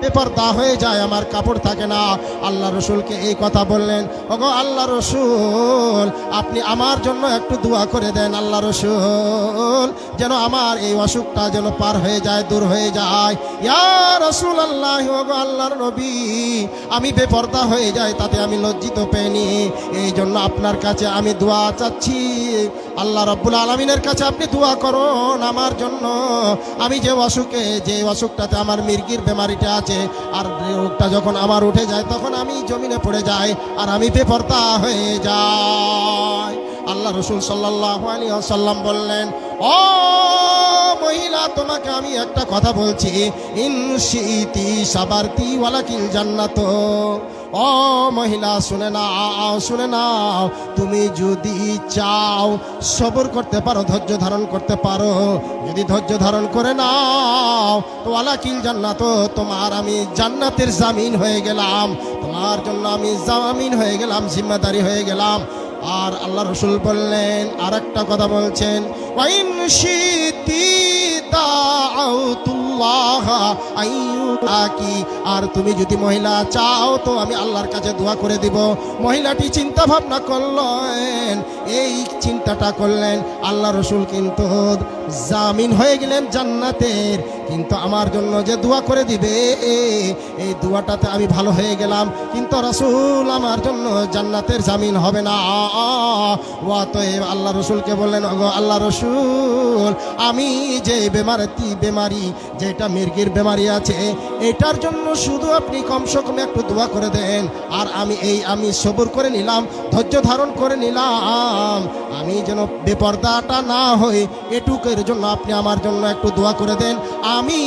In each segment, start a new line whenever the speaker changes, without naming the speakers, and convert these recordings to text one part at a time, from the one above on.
বেপরদা হয়ে যায়, আমার কাপড় থাকে না। আল্লাহ রসুলকে এই কথা বললেন, ওগো আল্লাহ রসুল, আপনি আমার জন্য একটু দোয়া করে দেন আল্লাহ রসুল, যেন আমার এই অসুখটা যেন পার হয়ে যায়, দূর হয়ে যায়। ইয়া রাসূলুল্লাহ, ওগো আল্লাহর নবী, আমি বেপরদা হয়ে যাই, তাতে আমি লজ্জিত পেনি, এই জন্য আপনার কাছে আমি দোয়া চাচ্ছি। আল্লাহ রাব্বুল আলামিনের কাছে আপনি দোয়া করুন আমার জন্য। আমি যে অসুখটাতে আমার মির্গির বেমারিটা আছে, আর রোগটা যখন আমার উঠে যায় তখন আমি জমিনে পড়ে যাই আর আমি বেপরদা হয়ে যাই। আল্লাহ রসুল সাল্লাল্লাহু আলাইহি ওয়াসাল্লাম বললেন, ও মহিলা, তোমাকে আমি একটা কথা বলছি, ইনশিতি সাবারতি ওয়ালাকিল জান্নাত। ও মহিলা, শুনে নাও, তুমি যদি চাও সবর করতে পারো, ধৈর্য ধারণ করতে পারো, যদি ধৈর্য ধারণ করে নাও তো ওয়ালাকিল জান্নাত, তোমার আমি জান্নাতের জামিন হয়ে গেলাম, তোমার জন্য আমি জামিন হয়ে গেলাম, জিম্মেদারি হয়ে গেলাম। আর আল্লাহ রসুল বললেন, আর একটা কথা বলছেন, ওয়াইন শিতি দাউতুল্লাহ আইয়ুকি, আর তুমি যদি মহিলা চাও তো আমি আল্লাহর কাছে দোয়া করে দিব। মহিলাটি চিন্তা ভাবনা করলেন, এই চিন্তাটা করলেন, আল্লাহ রসুল কিন্তু জামিন হয়ে গেলেন জান্নাতের, কিন্তু আমার জন্য যে দোয়া করে দিবে এই দোয়াটাতে আমি ভালো হয়ে গেলাম, কিন্তু রাসূল আমার জন্য জান্নাতের জামিন হবে না। অতএব আল্লাহ রসুলকে বললেন, ওগো আল্লাহ রসুল, আমি যে বেমারি যেটা মির্গির বেমারি আছে, এটার জন্য শুধু আপনি কমসে কম একটু দোয়া করে দেন, আর আমি সবর করে নিলাম, ধৈর্য ধারণ করে নিলাম, আমি যেন বেপরদাটা না হই, এটুকের জন্য আপনি আমার জন্য একটু দোয়া করে দেন, আমি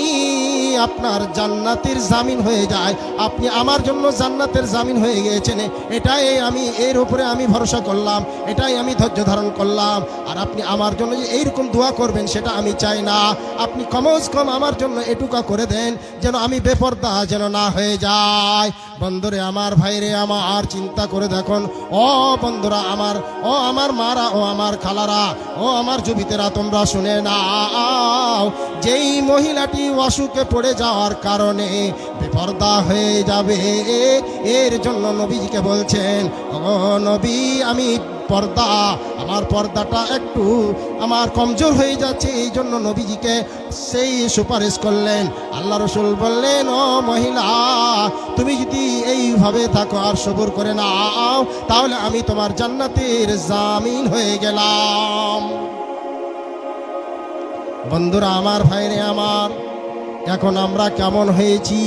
আপনার জান্নাতের জামিন হয়ে যায়, আপনি আমার জন্য জান্নাতের জামিন হয়ে গিয়েছেন, এটাই আমি, এর উপরে আমি ভরসা করলাম, এটাই আমি ধৈর্য ধারণ করলাম। আর আপনি আমার জন্য যে এইরকম দোয়া করবেন সেটা আমি চাই না, আপনি কমস কম আমার জন্য এটুকা করে দেন, যেন আমি বেপরদা যেন না হয়ে যায়। বন্ধুরে আমার, ভাইরে আমার, চিন্তা করে দেখুন, ও বন্ধুরা আমার, ও আমার মারা, ও আমার খালারা, ও আমার যুবতীরা, তোমরা শুনে নাও, যেই মহিলাটি অসুখে পড়ে যাওয়ার কারণে বেপরদা হয়ে যাবে, এর জন্য নবীজিকে বলছেন, ও নবী, আমি আমার পর্দাটা একটু আমার কমজোর হয়ে যাচ্ছে, এই জন্য নবীজিকে সেই সুপারিশ করলেন। আল্লাহ রসুল বললেন, ও মহিলা, তুমি যদি এইভাবে থাকো আর সবর করে নাও, তাহলে আমি তোমার জান্নাতের জামিন হয়ে গেলাম। বন্ধুরা আমার, ভাইরে আমার, এখন আমরা কেমন হয়েছি,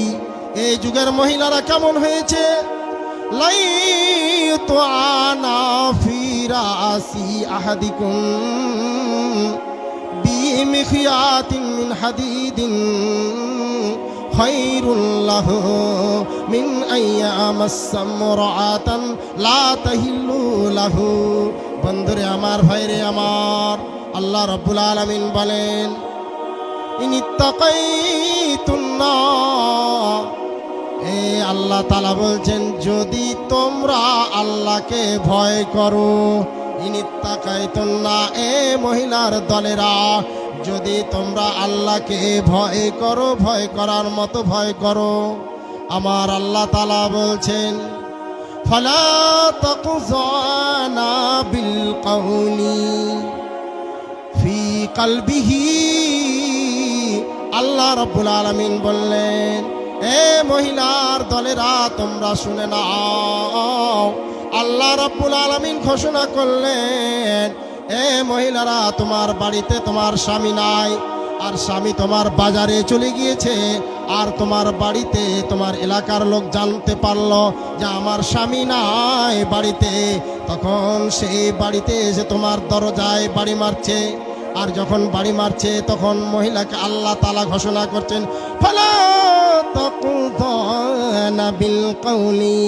এই যুগের মহিলারা কেমন হয়েছে? লাইতু আনা ফিরাসি আহাদিকুম বিমিখিয়াতিন মিন হাদিদিন খায়রুল লাহু মিন আইয়ামাস সামরাতান লা তাহিল্লু লাহু। বন্ধুরে আমার, ভাইরে আমার, আল্লাহ রাব্বুল আলামিন বলেন, ইনিত্তাকাইতুন্না, আল্লাহ তাআলা বলছেন, যদি তোমরা আল্লাহকে ভয় করো, ইনিত্তাকাইতুন্না, এ মহিলার দলেরা, যদি তোমরা আল্লাহকে ভয় করো, ভয় করার মতো ভয় করো, আমার আল্লাহ তাআলা বলছেন, ফালা তাকুযানা বিল কাউলি ফি কলবিহি। আল্লাহ রাব্বুল আলামিন বললেন, এ মহিলার দলেরা, তোমরা শুনে নাও, আল্লাহ রাব্বুল আলামিন ঘোষণা করলেন, এ মহিলারা, তোমার বাড়িতে তোমার স্বামী নাই, আর স্বামী তোমার বাজারে চলে গিয়েছে, আর তোমার বাড়িতে তোমার এলাকার লোক জানতে পারলো যে আমার স্বামী নাই বাড়িতে, তখন সেই বাড়িতে এসে তোমার দরজায় বাড়ি মারছে, আর যখন বাড়ি মারছে তখন মহিলাকে আল্লাহ তাআলা ঘোষণা করছেন, ফালা তাকুযানা বিল কাউলি,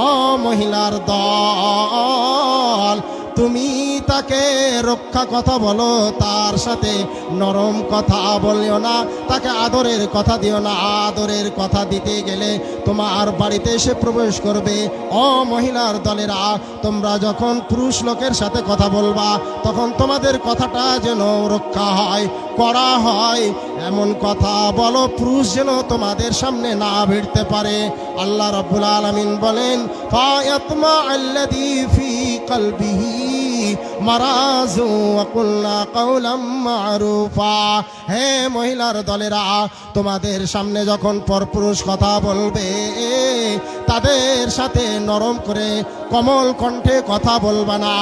ও মহিলার দল, তুমি তাকে রক্ষা কথা বলো, তার সাথে নরম কথা বলিও না, তাকে আদরের কথা দিও না, আদরের কথা দিতে গেলে তোমার বাড়িতে এসে প্রবেশ করবে। ও মহিলার দলেরা, তোমরা যখন পুরুষ লোকের সাথে কথা বলবা, তখন তোমাদের কথাটা যেন রক্ষা হয়, করা হয়, এমন কথা বলো পুরুষ যেন তোমাদের সামনে না ভিড়তে পারে। আল্লাহ রাব্বুল আলামিন বলেন, ফায়াতমা আল্লাযী ফী কলবিহি মারাজু ওয়া কুলনা কাওলাম মারুফা। হে মহিলার দলেরা, তোমাদের সামনে যখন পরপুরুষ কথা বলবে, তাদের সাথে নরম করে কোমল কণ্ঠে কথা বলবা না,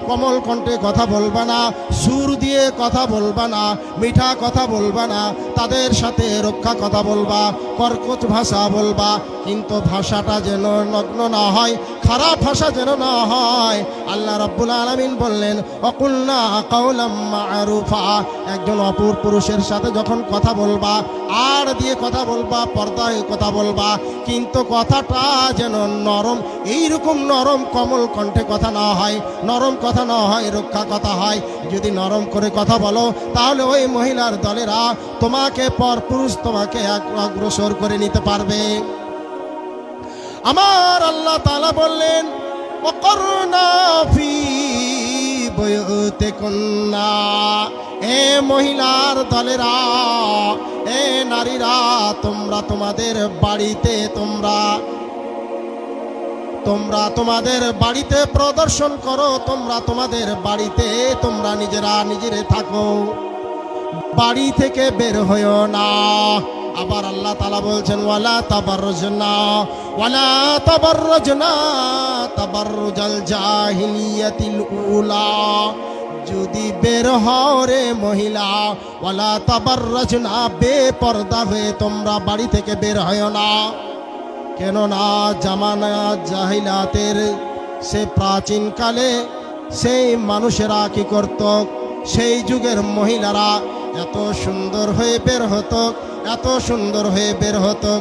কোমল কণ্ঠে কথা বলবা না, সুর দিয়ে কথা বলবা না, মিঠা কথা বলবা না, তাদের সাথে রক্ষা কথা বলবা, কর্কশ ভাষা বলবা, কিন্তু ভাষাটা যেন নগ্ন না হয়, খারাপ ভাষা যেন না হয়। আল্লাহ রাব্বুল আলামিন বললেন, ওয়াকুলনা কাওলাম মারুফা। একজন অপর পুরুষের সাথে যখন কথা বলবা, আর দিয়ে কথা বলবা, পর্দায় কথা বলবা, কিন্তু কথাটা যেন নরম, এইরকম নরম কোমল কণ্ঠে কথা না হয়, নরম কথা না হয়, রক্ষা কথা হয়। যদি নরম করে কথা বলো, তাহলে ওই মহিলার দলেরা তোমাকে পরপুরুষ তোমাকে অগ্রসর করে নিতে পারবে। আমার আল্লাহ তাআলা বললেন, ওয়াকরনা ফি বুয়ুতিকুন্না। এ মহিলার দলেরা, এ নারীরা, তোমরা তোমাদের বাড়িতে তোমরা তোমাদের বাড়িতে প্রদর্শন করো, তোমরা তোমাদের বাড়িতে তোমরা নিজেরা থাকো, বাড়ি থেকে বের হইও না। আবার আল্লাহ তাআলা বলছেন, ওয়ালা তাবাররুজনা তাবাররুজাল জাহিলিয়াতিল উলা। যদি বের হও রে মহিলা, ওয়ালা তাবাররুজনা, বেপরদা হয়ে তোমরা বাড়ি থেকে বের হইও না। কেননা জামানা জাহিলাতের সে প্রাচীনকালে সেই মানুষেরা কি করত, সেই যুগের মহিলারা এত সুন্দর হয়ে বের হতো, এত সুন্দর হয়ে বের হতো,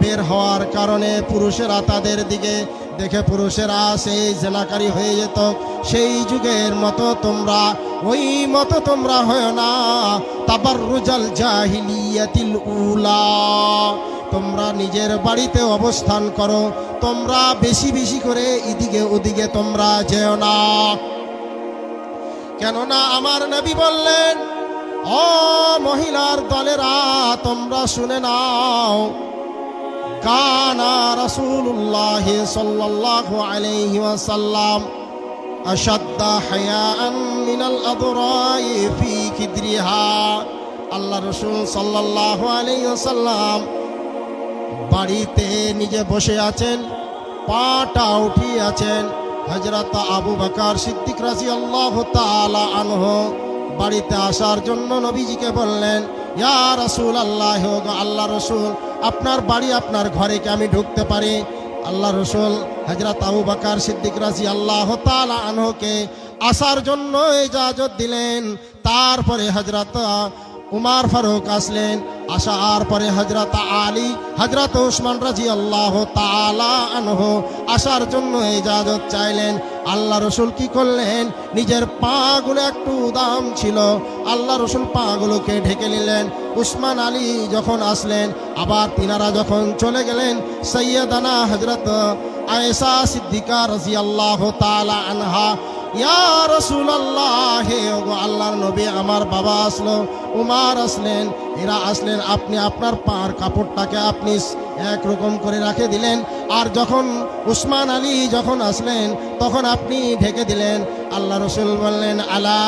বের হওয়ার কারণে পুরুষেরা তাদের দিকে দেখে পুরুষেরা সেই জেনাকারী হয়ে যেত। সেই যুগের মতো তোমরা, ওই মতো তোমরা হয় না। তাবাররুজাল জাহিলিয়াতিল উলা। তোমরা নিজের বাড়িতে অবস্থান করো, তোমরা বেশি বেশি করে এদিকে ওদিকে তোমরা যেও না। কেননা আমার নবী বললেন, ও মহিলার দলেরা, তোমরা শুনে নাও, কানা রাসূলুল্লাহ সাল্লাল্লাহু আলাইহি ওয়াসাল্লাম আশাদ্দা হায়াআন মিনাল আদরাই ফি কিদরিহা। আল্লাহ রাসূল সাল্লাল্লাহু আলাইহি ওয়াসাল্লাম বাড়িতে নিজে বসে আছেন, পাটা উঠিয়ে আছেন। হযরত আবু বকর সিদ্দিক রাদিয়াল্লাহু তাআলা আনহু বাড়িতে আসার জন্য নবীজিকে বললেন, ইয়া রাসূলুল্লাহ, গো আল্লাহ রাসূল, আপনার বাড়ি, আপনার ঘরে কি আমি ঢুকতে পারি? আল্লাহ রাসূল হযরত আবু বকর সিদ্দিক রাদিয়াল্লাহু তাআলা আনহুকে আসার জন্য ইজাজত দিলেন। তারপরে হযরত উমর ফারুক আসলেন, আসার পরে হযরত আলী, হযরত উসমান রাদিয়াল্লাহু তাআলা আনহু আসার জন্য ইজাজত চাইলেন। আল্লাহ রসুল কি করলেন, নিজের পাগুলো একটু দাম ছিল, আল্লাহ রসুল পাগুলোকে ঢেকে নিলেন। উসমান আলী যখন আসলেন, আবার তিনারা যখন চলে গেলেন, সৈয়দানা হযরত আয়েশা সিদ্দিকা রাদিয়াল্লাহু তাআলা আনহা, ইয়া রাসূলুল্লাহ, হে ওগো আল্লাহর নবী, আমার বাবা আসলো, উমর আসলেন, এরা আসলেন, আপনি আপনার পার কাপড়টাকে আপনি একরকম করে রেখে দিলেন, আর যখন উসমান আলী যখন আসলেন তখন আপনি ঢেকে দিলেন। আল্লাহ রসুল বললেন, আলা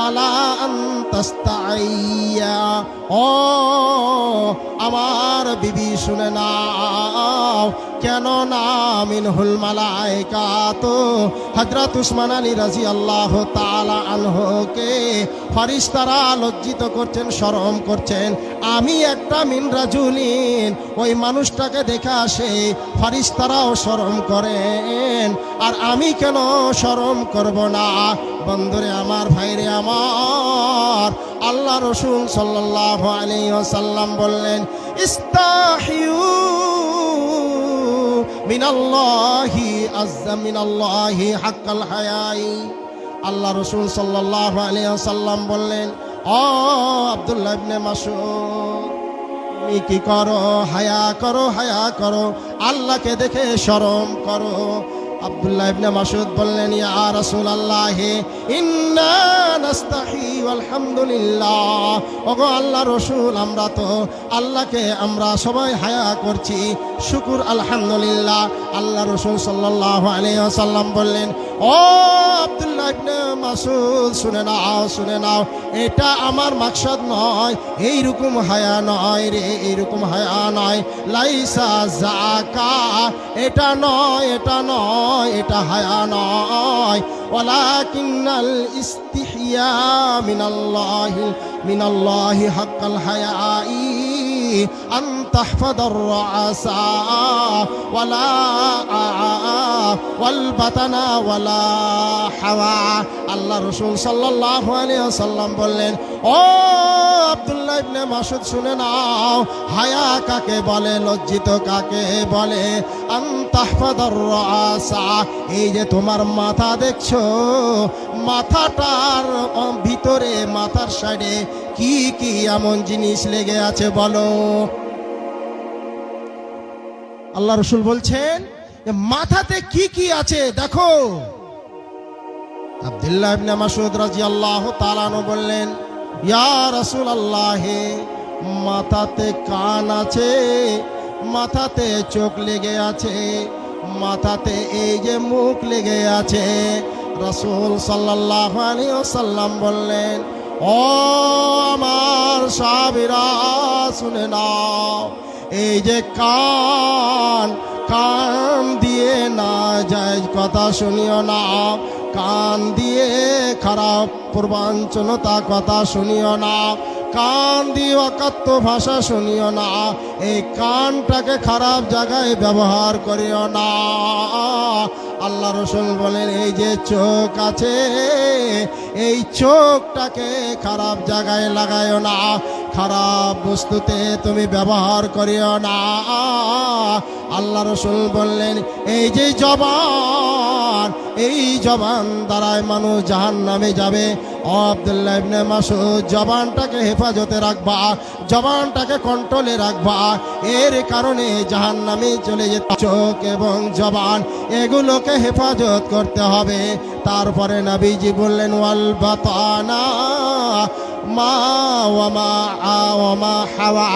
আলা আনতাস্তাইয়া, ও আমার বিবি শুনে নাও, কেন না মিনহুল মালায়েকাতু, হযরত উসমান আলী রাদিয়াল্লাহু তাআলা আনহুকে ফেরেশতারা লজ্জিত করছেন, শরম করছেন। আমি একটা মিন রাজুলিন, ওই মানুষটাকে দেখে আসে ফেরেশতারাও শরম করেন, আর আমি কেন শরম করব না? বন্ধুরে আমার, ভাইরে আমার, আল্লাহ রাসূল সাল্লাল্লাহু আলাইহি ওয়াসাল্লাম বললেন, ইস্তাহিউ মিনাল্লাহি আযজা মিনাল্লাহি হাক্কাল হায়াই। আল্লাহ রাসূল সাল্লাল্লাহু আলাইহি ওয়াসাল্লাম বললেন, ও আব্দুল্লাহ ইবনে মাসউদ, তুমি কি করো? হায়া করো, হায়া করো, আল্লাহকে দেখে শরম করো। আব্দুল্লাহ ইবনে মাসউদ বললেন, ইয়া রাসূলুল্লাহ ইন্না নাস্তাহি আলহামদুলিল্লাহ, ওগো আল্লাহর রাসূল, আমরা তো আল্লাহকে আমরা সবাই হায়া করছি, শুকুর আলহামদুলিল্লাহ। আল্লাহ রাসূল সাল্লাল্লাহু আলাইহি ওয়াসাল্লাম বললেন, ও আব্দুল্লাহ ইবনে মাসউদ, শুনে নাও, শুনে নাও, এটা আমার মাকসাদ নয়, এইরকম হায়া নয় রে, এইরকম হায়া নয়। লাইসা যাকা, এটা নয়, এটা নয়, এটা হায়া নয়। ওয়ালাকিন্নাল ইস্তিহইয়া মিনাল্লাহি হাক্কাল হায়াই আন তাহফাদার রাসা ওয়ালা ওয়াল বাতানা ওয়ালা হাওয়া। আল্লাহ রাসূল সাল্লাল্লাহু আলাইহি ওয়াসাল্লাম বললেন, ও আব্দুল্লাহ ইবনে মাসউদ, শুনে নাও, হায়া কাকে বলে, লজ্জিত কাকে বলে। আন তাহফাদার রাসা, এই যে তোমার মাথা দেখছো, মাথাটার ভিতরে, মাথার সাইডে কি কি এমন জিনিস লেগে আছে বলো। আল্লাহ রাসূল বলছেন, মাথাতে কি কি আছে দেখো। আব্দুল্লাহ ইবনে মাসউদ রাদিয়াল্লাহু তাআলা আনহু বললেন, ইয়া রাসূলুল্লাহ, মাথাতে কান আছে, মাথাতে চোখ লেগে আছে, মাথাতে এই যে মুখ লেগে আছে। রাসূল সাল্লাল্লাহু আলাইহি ওয়াসাল্লাম বললেন, ও আমার সাহাবীরা, শুনে নাও, এই যে কান, কান দিয়ে না যায় কথা শুনিও না, কান দিয়ে খারাপ পূর্বাঞ্চলতা কথা শুনিও না, কান দিয়ে অকাত্য ভাষা শুনিও না, এই কানটাকে খারাপ জায়গায় ব্যবহার করিও না। আল্লাহ রাসূল বলেন, এই যে চোখ আছে, এই চোখটাকে খারাপ জায়গায় লাগাইও না, খারাপ বস্তুতে তুমি ব্যবহার করিও না। আল্লাহ রাসূল বললেন, এই যে জবান, এই জবান দ্বারায় মানুষ জাহান্নামে যাবে। ও আব্দুল্লাহ ইবনে মাসউদ, জবানটাকে হেফাজতে রাখবা, জবানটাকে কন্ট্রোলে রাখবা, এর কারণে জাহান্নামে চলে যেতে। চোখ এবং জবান এগুলোকে হেফাজত করতে হবে। তারপরে নবীজি বললেন, ওয়াল বাতানা মা ওয়া মা হাওয়া।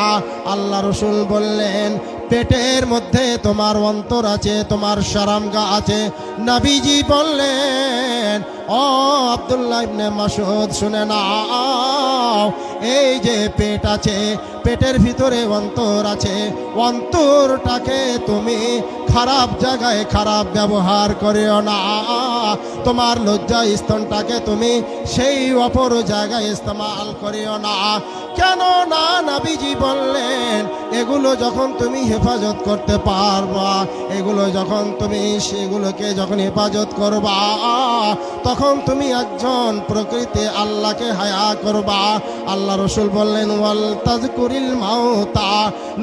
আল্লাহ রাসূল বললেন, পেটের মধ্যে তোমার অন্তর আছে, তোমার শরমগা আছে। নবীজি বললেন, ও আব্দুল্লাহ ইবনে মাসউদ, শুনে নাও, এই যে পেট আছে, পেটের ভিতরে অন্তর আছে, অন্তরটাকে তুমি খারাপ জায়গায় খারাপ ব্যবহার করিও না। তোমার লজ্জা স্তনটাকে তুমি সেই অপর জায়গায় ইস্তেমাল করিও না। কেন না, নবীজি বললেন, এগুলো যখন তুমি হেফাজত করতে পারবা, এগুলো যখন তুমি সেগুলোকে যখন হেফাজত করবা, তখন তুমি একজন প্রকৃতি আল্লাহকে হায়া করবা। আল্লাহ রাসূল বললেন, ওয়াল তাযকুরিল মাউতা।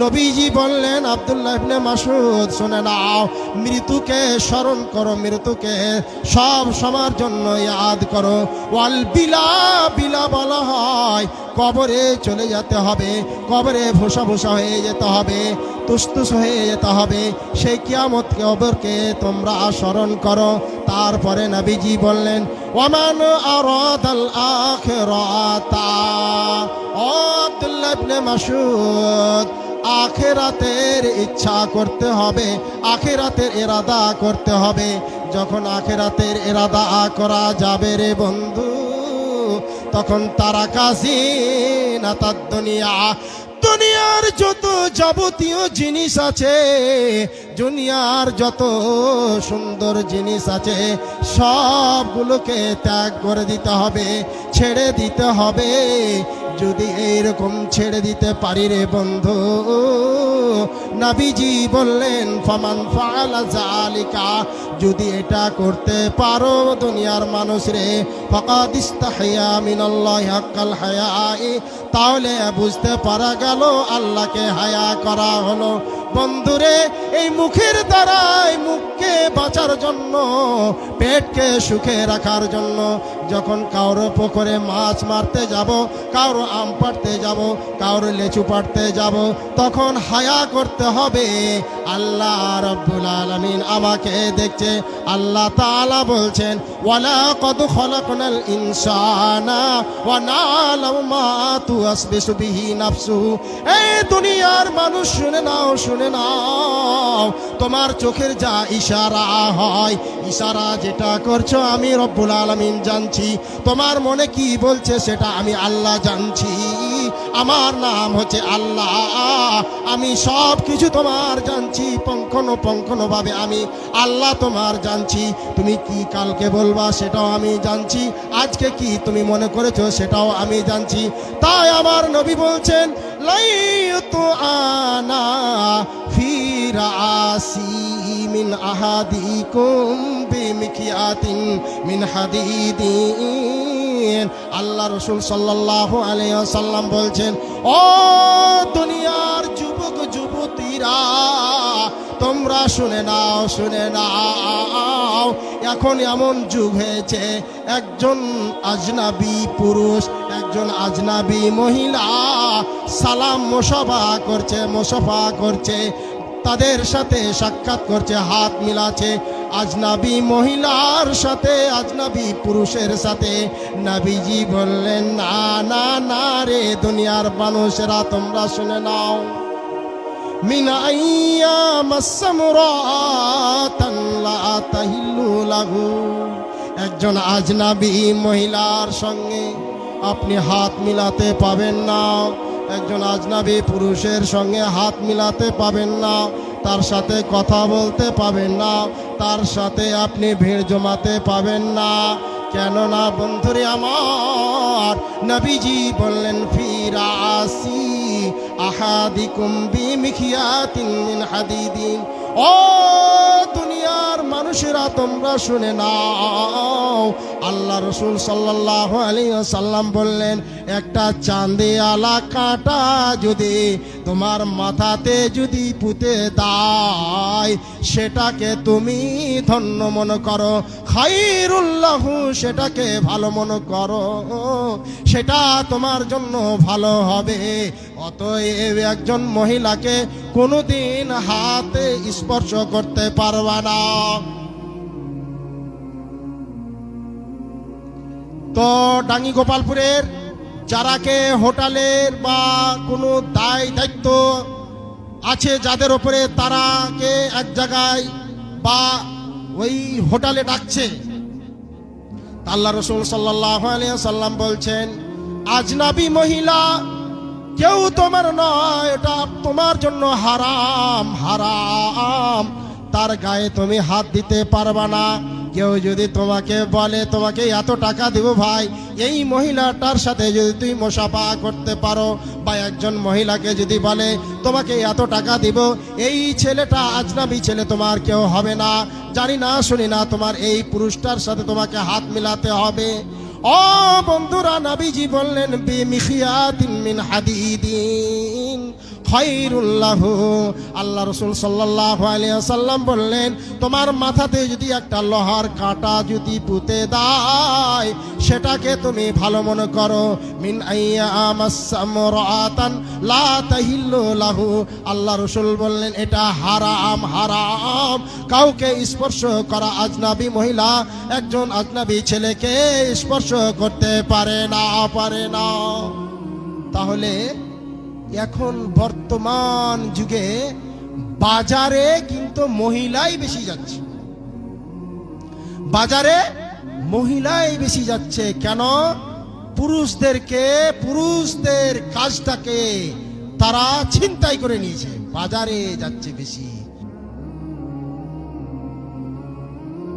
নবীজি বললেন, আব্দুল্লাহ ইবনে মাসউদ, শুনে নাও, মৃত্যুকে স্মরণ করো, মৃত্যুকে সব সময়ের জন্য ইয়াদ করো। ওয়াল বিলা, বিলা বলা হয় কবরে চলে যেতে হবে, কবরে ভোসা ভোসা হয়ে যেতে হবে, তুসতুস হয়ে যেতে হবে, সেই কিয়ামত কবরকে তোমরা স্মরণ করো। তারপরে নবীজি বললেন, ওয়ামান আরাদাল আখিরাতা। ও আব্দুল্লাহ ইবনে মাসউদ, আখিরাতের ইচ্ছা করতে হবে, আখিরাতের ইরাদা করতে হবে। যখন আখিরাতের ইরাদা করা যাবে রে বন্ধু, তখন তারা কাজী না তার দুনিয়া, দুনিয়ার যত যাবতীয় জিনিস আছে, দুনিয়ার যত সুন্দর জিনিস আছে, সবগুলোকে ত্যাগ করে দিতে হবে, ছেড়ে দিতে হবে। যদি এইরকম ছেড়ে দিতে পারি রে বন্ধু, নবীজি বললেন, ফামান ফাআলা যালিকা, যদি এটা করতে পারো দুনিয়ার মানুষ রে, ফাকাদ ইস্তাহিয়া মিনাল্লাহি হাক্কাল হায়াই, তাহলে বুঝতে পারা গেল আল্লাহকে হায়া করা হলো। বন্ধুরে, এই মুখের দ্বারাই মুখকে বাঁচার জন্য, পেটকে সুখে রাখার জন্য যখন কারো পুকুরে মাছ মারতে যাব, কারো আম পাড়তে যাব, কারো লেচু পাড়তে যাব, তখন হায়া করতে হবে। আল্লাহ রাব্বুল আলামিন আমাকে দেখছে। আল্লাহ তাআলা বলছেন, ওয়ালা কদ খলাকনাল ইনসানা ওয়া না'লামু মা তুওয়াসবিসু বিহি নাফসুহু। এই দুনিয়ার মানুষ শুনে নাও, শুনে নাও, তোমার চোখের যা ইশারা হয়, ইশারা যেটা করছো আমি রব্বুল আলামিন জানছি। তোমার মনে কি বলছে সেটা আমি আল্লাহ জানছি। আমার নাম হচ্ছে আল্লাহ, আমি সব কিছু তোমার জানছি, পঙ্খানুপুঙ্খভাবে আমি আল্লাহ তোমার জানছি। তুমি কি কালকে বলবা সেটাও আমি জানছি, আজকে কি তুমি মনে করেছো সেটাও আমি জানছি। তাই আমার নবী বলছেন, লাইতু আনা ফি রাসি মিন আহাদিকুম বিমিকিয়াতিন মিন হাদিদিন। আল্লাহ রাসূল সাল্লাল্লাহু আলাইহি ওয়াসাল্লাম বলছেন, ও দুনিয়ার যুবক যুবতীরা, তোমরা শুনে নাও, শুনে নাও, এখন এমন যুগ হয়েছে, একজন আজনাবী পুরুষ, একজন আজনাবী মহিলা সালাম মুসাফা করছে, তাদের সাথে সাক্ষাৎ করছে, হাত মিলাচ্ছে। আজনাবী মহিলার সাথে, আজনাবী পুরুষের সাথে। নবীজি বললেন, না না না রে দুনিয়ার মানুষেরা, তোমরা শুনে নাও, মিন আইয়ামাসসামরাতান লা তাহিল্লু লাহু। একজন আজনাবী মহিলার সঙ্গে আপনি হাত মিলাতে পাবেন না, একজন আজনাবী পুরুষের সঙ্গে হাত মিলাতে পাবেন না, তার সাথে কথা বলতে পাবেন না, তার সাথে আপনি ভিড় জমাতে পাবেন না। কেননা বন্ধুরে আমার, নবীজি বললেন, ফি রাসি আহাদিকুম বিমিকিয়াতিন মিন হাদিদিন। ও দুনিয়ার মানুষেরা, তোমরা শুনে নাও, আল্লাহ রাসূল সাল্লাল্লাহু আলাইহি ওয়াসাল্লাম বললেন, একটা চাঁদিওয়ালা কাঁটা যদি তোমার মাথাতে যদি পুঁতে দেয়, সেটাকে তুমি ধন্য মনে করো, খায়রুল্লাহু, সেটাকে ভালো মনে করো, সেটা তোমার জন্য ভালো হবে। অতএব একজন মহিলাকে কোনোদিন হাতে স্পর্শ করতে পারবা না। তো ডাঙ্গি গোপালপুরের যারাকে হোটেলের বা কোনো দায়িত্ব আছে যাদের উপরে, তারাকে এক জায়গায় বা ওই হোটেলে ডাকছে, আল্লাহ রাসূল সাল্লাল্লাহু আলাইহি ওয়াসাল্লাম বলছেন, আজনাবী মহিলা কেউ তোমার নয়, এটা তোমার জন্য হারাম, হারাম, তার গায়ে তুমি হাত দিতে পারবা না। কেউ যদি তোমাকে বলে, তোমাকে এত টাকা দেব ভাই, এই মহিলাটার সাথে যদি তুই মুসাফা করতে পারো, বা একজন মহিলাকে যদি বলে তোমাকে এত টাকা দিব, এই ছেলেটা আজনাবী ছেলে, তোমার কেউ হবে না, জানি না শুনি না, তোমার এই পুরুষটার সাথে তোমাকে হাত মিলাতে হবে। ও বন্ধুরা, নবীজি বললেন, বিমিখিয়াতিন মিন হাদিদিন খায়রুল্লাহু। আল্লাহ রাসূল সাল্লাল্লাহু আলাইহি ওয়াসাল্লাম বললেন, তোমার মাথাতে যদি একটা লোহার কাঁটা যদি পুঁতে দেয়, সেটাকে তুমি ভালো মনে করো, মিন আইয়ামাসসামরাতান লা তাহিল্লু লাহু। আল্লাহ রাসূল বললেন, এটা হারাম, হারাম, কাউকে স্পর্শ করা, আজনাবী মহিলা একজন আজনাবী ছেলেকে স্পর্শ করতে পারে না, পারে না। তাহলে এখন বর্তমান যুগে বাজারে কিন্তু মহিলাই বেশি যাচ্ছে, বাজারে মহিলাই বেশি যাচ্ছে। কেন? পুরুষদের কাজটাকে তারা ছিনতাই করে নিয়েছে, বাজারে যাচ্ছে বেশি।